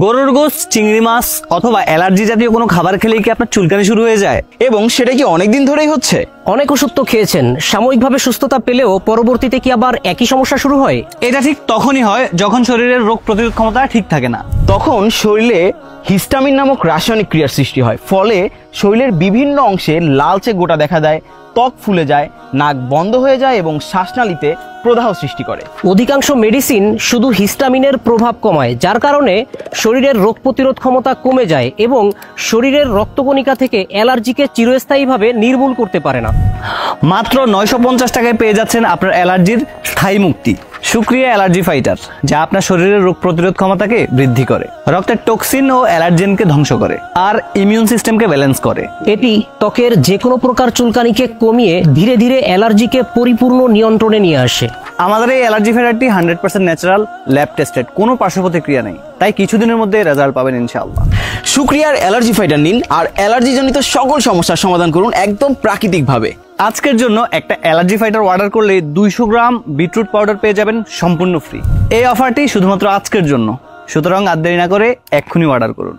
গরুর গোশ, চিংড়ি মাছ অথবা অ্যালার্জি জাতীয় কোনো খাবার খেলেই কি আপনার চুলকানি শুরু হয়ে যায়? এবং সেটা কি অনেকদিন ধরেই হচ্ছে? অনেক ওষুধ তো খেয়েছেন, সাময়িকভাবে সুস্থতা পেলেও পরবর্তীতে কি আবার একই সমস্যা শুরু হয়? এটা ঠিক তখনই হয় যখন শরীরের রোগ প্রতিরোধ ক্ষমতা ঠিক থাকে না। তখন শরীরে হিস্টামিন নামক রাসায়নিক ক্রিয়ার সৃষ্টি হয়, ফলে শরীরের বিভিন্ন অংশে লালচে গোটা দেখা দেয়, ত্বক ফুলে যায়, নাক বন্ধ হয়ে যায় এবং শ্বাসনালীতে প্রদাহ সৃষ্টি করে। অধিকাংশ মেডিসিন শুধু হিস্টামিনের প্রভাব কমায়, যার কারণে শরীরের রোগ প্রতিরোধ ক্ষমতা কমে যায় এবং শরীরের রক্তকণিকা থেকে অ্যালার্জিকে চিরস্থায়ীভাবে নির্মূল করতে পারে না। মাত্র 950 টাকায় পেয়ে যাচ্ছেন আপনার অ্যালার্জির স্থায়ী মুক্তি। সুক্রিয়া অ্যালার্জি ফাইটার, যা আপনার শরীরের রোগ প্রতিরোধ ক্ষমতাকে বৃদ্ধি করে, রক্তের টক্সিন ও অ্যালার্জেনকে ধ্বংস করে আর ইমিউন সিস্টেমকে ব্যালেন্স করে। এটি ত্বকের যে কোনো প্রকার চুলকানিকে কমিয়ে ধীরে ধীরে অ্যালার্জিকে পরিপূর্ণ নিয়ন্ত্রণে নিয়ে আসে। আমাদের এই অ্যালার্জি ফাইটারটি 100% ন্যাচারাল, ল্যাব টেস্টেড, কোনো পার্শ্ব প্রতিক্রিয়া নেই, তাই কিছুদিনের মধ্যে রেজাল্ট পাবেন ইনশাআল্লাহ। সুক্রিয়ার অ্যালার্জি ফাইটার নিন আর অ্যালার্জিজনিত সকল সমস্যার সমাধান করুন একদম প্রাকৃতিকভাবে। আজকের জন্য একটা অ্যালার্জি ফাইটার অর্ডার করলে 200 গ্রাম বিটরুট পাউডার পেয়ে যাবেন সম্পূর্ণ ফ্রি। এই অফারটি শুধুমাত্র আজকের জন্য, সুতরাং আর দেরি না করে এক্ষুনি অর্ডার করুন।